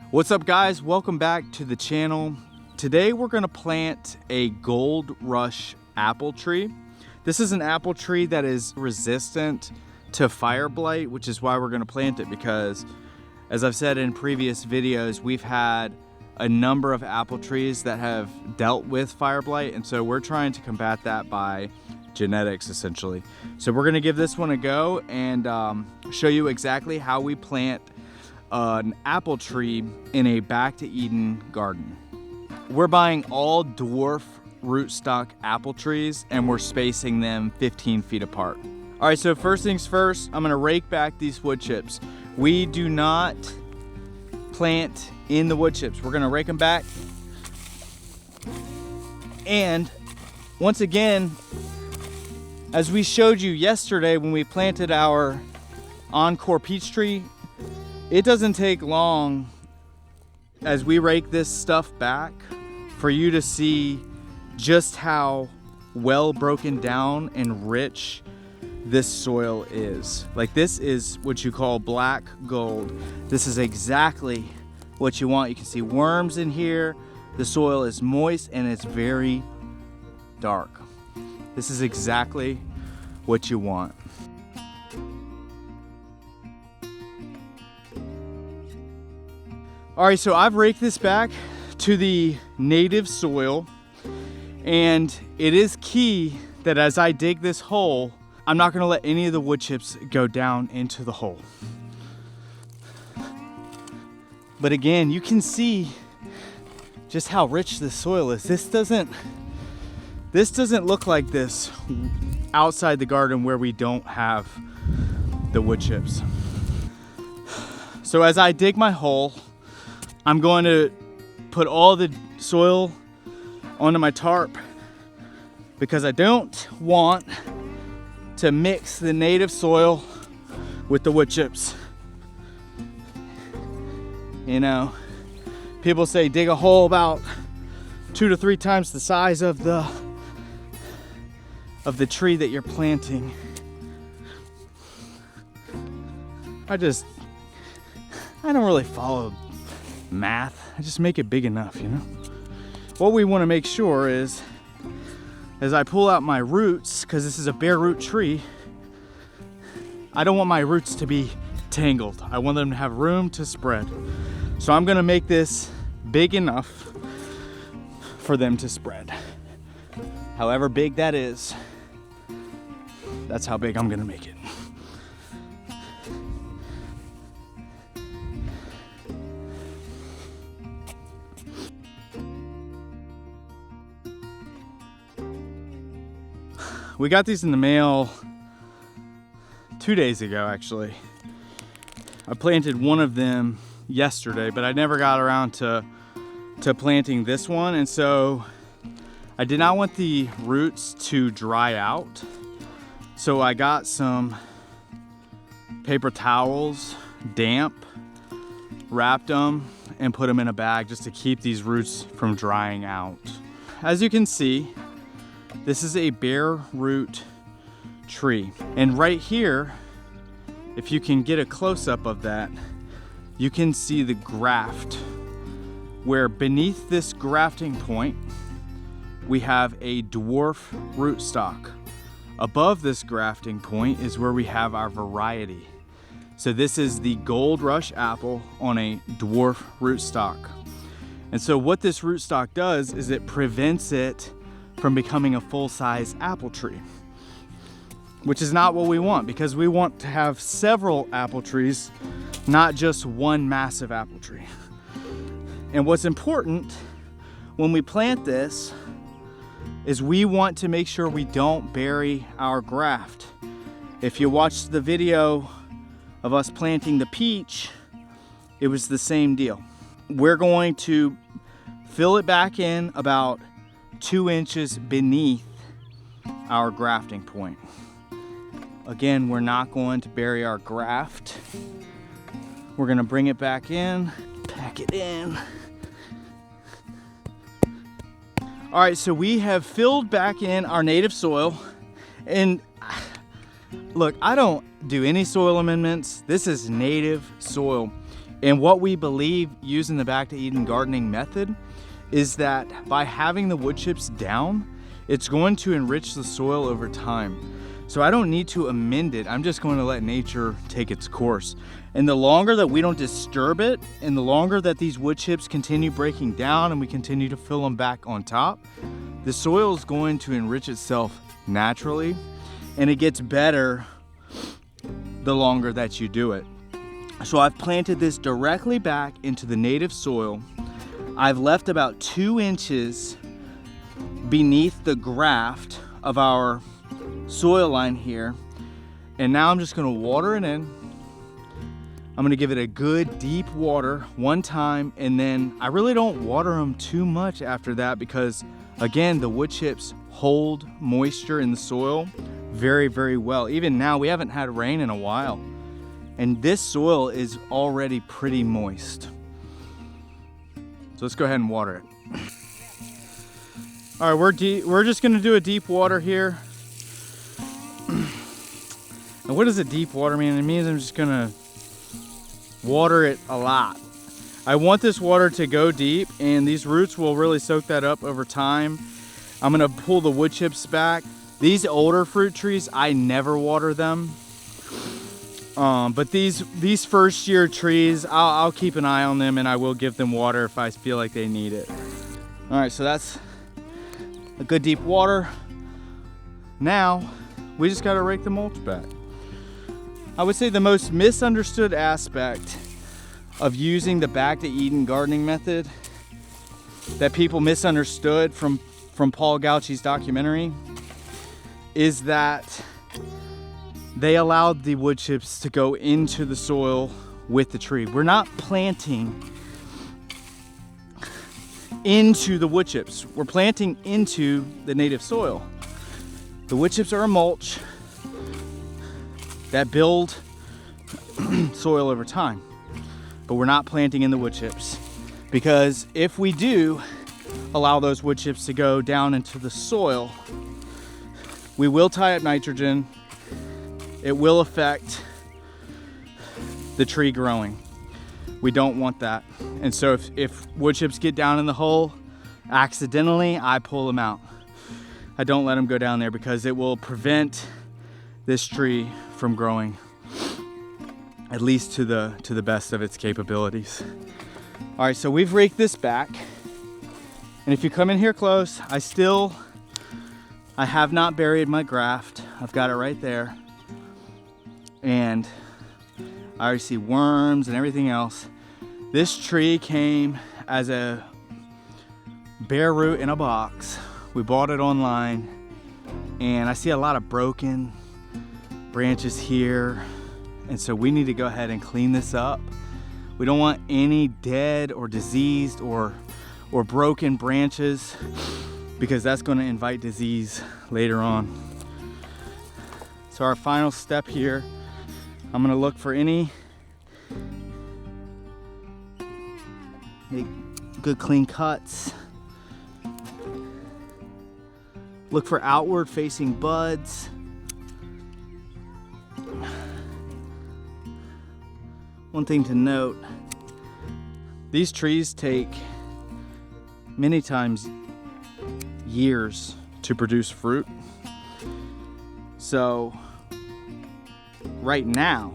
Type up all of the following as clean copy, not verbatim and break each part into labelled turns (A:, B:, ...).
A: What's up guys, welcome back to the channel. Today we're gonna plant a gold rush apple tree. This is an apple tree that is resistant to fire blight, which is why we're gonna plant it, because as I've said in previous videos, we've had a number of apple trees that have dealt with fire blight, and so we're trying to combat that by genetics essentially. So we're gonna give this one a go and show you exactly how we plant an apple tree in a back to Eden garden. We're buying all dwarf rootstock apple trees and we're spacing them 15 feet apart. All right, so first things first, I'm gonna rake back these wood chips. We do not plant in the wood chips. We're gonna rake them back. And once again, as we showed you yesterday when we planted our Encore peach tree, it doesn't take long as we rake this stuff back for you to see just how well broken down and rich this soil is. Like, this is what you call black gold. This is exactly what you want. You can see worms in here. The soil is moist and it's very dark. This is exactly what you want. All right, so I've raked this back to the native soil, and it is key that as I dig this hole, I'm not gonna let any of the wood chips go down into the hole. But again, you can see just how rich this soil is. This doesn't look like this outside the garden where we don't have the wood chips. So as I dig my hole, I'm going to put all the soil onto my tarp because I don't want to mix the native soil with the wood chips. You know, people say dig a hole about 2 to 3 times the size of the tree that you're planting. I don't really follow math. I just make it big enough, you know? What we want to make sure is, as I pull out my roots, because this is a bare root tree, I don't want my roots to be tangled. I want them to have room to spread. So I'm gonna make this big enough for them to spread. However big that is, that's how big I'm gonna make it. We got these in the mail 2 days ago, actually. I planted one of them yesterday, but I never got around to planting this one, and so I did not want the roots to dry out. So I got some paper towels, damp, wrapped them, and put them in a bag just to keep these roots from drying out. As you can see, this is a bare root tree. And right here, if you can get a close-up of that, you can see the graft, where beneath this grafting point, we have a dwarf rootstock. Above this grafting point is where we have our variety. So this is the Gold Rush apple on a dwarf rootstock. And so what this rootstock does is it prevents it from becoming a full-size apple tree, which is not what we want, because we want to have several apple trees, not just one massive apple tree. And what's important when we plant this is we want to make sure we don't bury our graft. If you watched the video of us planting the peach, it was the same deal. We're going to fill it back in about 2 inches beneath our grafting point. Again, we're not going to bury our graft. We're gonna bring it back in, pack it in. All right, so we have filled back in our native soil, and look, I don't do any soil amendments. This is native soil. And what we believe using the Back to Eden gardening method is that by having the wood chips down, it's going to enrich the soil over time. So I don't need to amend it. I'm just going to let nature take its course. And the longer that we don't disturb it, and the longer that these wood chips continue breaking down and we continue to fill them back on top, the soil is going to enrich itself naturally, and it gets better the longer that you do it. So I've planted this directly back into the native soil. I've left about 2 inches beneath the graft of our soil line here. And now I'm just gonna water it in. I'm gonna give it a good deep water one time, and then I really don't water them too much after that because, again, the wood chips hold moisture in the soil very, very well. Even now, we haven't had rain in a while, and this soil is already pretty moist. So let's go ahead and water it. All right, we're just gonna do a deep water here. And what does a deep water mean? It means I'm just gonna water it a lot. I want this water to go deep, and these roots will really soak that up over time. I'm gonna pull the wood chips back. These older fruit trees, I never water them. But these first year trees, I'll keep an eye on them, and I will give them water if I feel like they need it. All right, so that's a good deep water. Now, we just gotta rake the mulch back. I would say the most misunderstood aspect of using the Back to Eden gardening method that people misunderstood from Paul Gauchi's documentary is that they allowed the wood chips to go into the soil with the tree. We're not planting into the wood chips. We're planting into the native soil. The wood chips are a mulch that build soil over time, but we're not planting in the wood chips, because if we do allow those wood chips to go down into the soil, we will tie up nitrogen. It will affect the tree growing. We don't want that. And so if wood chips get down in the hole accidentally, I pull them out. I don't let them go down there because it will prevent this tree from growing, at least to the best of its capabilities. All right, so we've raked this back. And if you come in here close, I have not buried my graft. I've got it right there. And I already see worms and everything else. This tree came as a bare root in a box. We bought it online, and I see a lot of broken branches here. And so we need to go ahead and clean this up. We don't want any dead or diseased or broken branches, because that's going to invite disease later on. So our final step here, I'm going to look for any good clean cuts. Look for outward facing buds. One thing to note, these trees take many times years to produce fruit. So right now,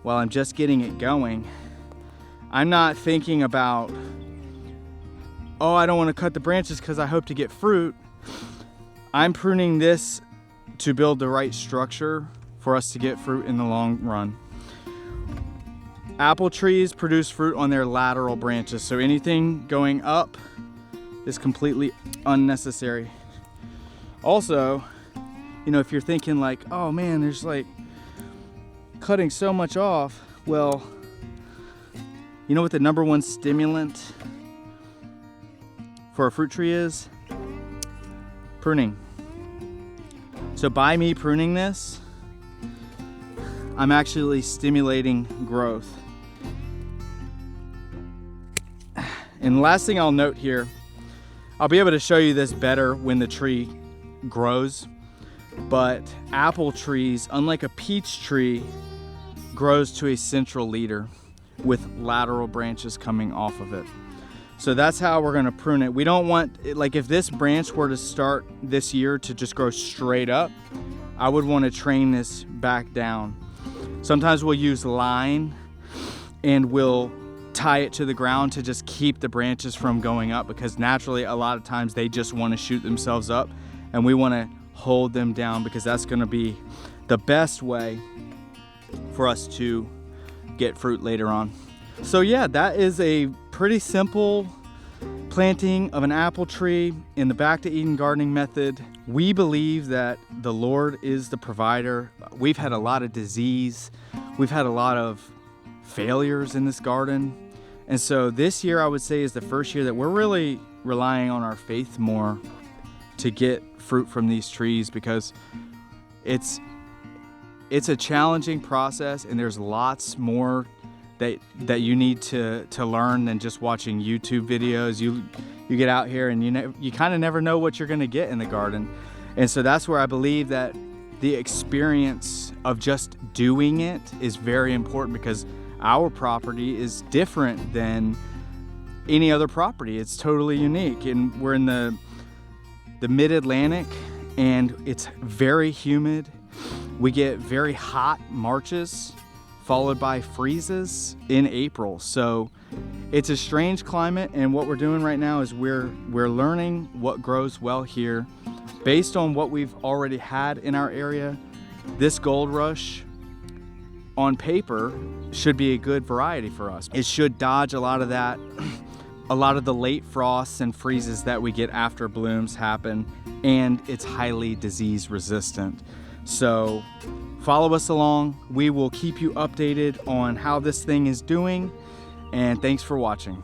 A: while I'm just getting it going, I'm not thinking about, oh, I don't want to cut the branches because I hope to get fruit. I'm pruning this to build the right structure for us to get fruit in the long run. Apple trees produce fruit on their lateral branches, so anything going up is completely unnecessary. Also, if you're thinking like, oh man, there's like cutting so much off, well, you know what the number one stimulant for a fruit tree is? Pruning. So by me pruning this, I'm actually stimulating growth. And the last thing I'll note here, I'll be able to show you this better when the tree grows, but apple trees, unlike a peach tree, grows to a central leader. with lateral branches coming off of it. So that's how we're gonna prune it. We don't want, like if this branch were to start this year to just grow straight up, I would wanna train this back down. Sometimes we'll use line and we'll tie it to the ground to just keep the branches from going up, because naturally a lot of times they just wanna shoot themselves up, and we wanna hold them down because that's gonna be the best way for us to get fruit later on. So yeah, that is a pretty simple planting of an apple tree in the Back to Eden gardening method. We believe that the Lord is the provider. We've had a lot of disease. We've had a lot of failures in this garden. And so this year I would say is the first year that we're really relying on our faith more to get fruit from these trees, because it's a challenging process, and there's lots more that you need to learn than just watching YouTube videos. You get out here and you kind of never know what you're gonna get in the garden. And so that's where I believe that the experience of just doing it is very important, because our property is different than any other property. It's totally unique, and we're in the mid-Atlantic, and it's very humid. We get very hot Marches followed by freezes in April. So it's a strange climate, and what we're doing right now is we're learning what grows well here based on what we've already had in our area. This Gold Rush on paper should be a good variety for us. It should dodge a lot of that, a lot of the late frosts and freezes that we get after blooms happen, and it's highly disease resistant. So follow us along. We will keep you updated on how this thing is doing, and thanks for watching.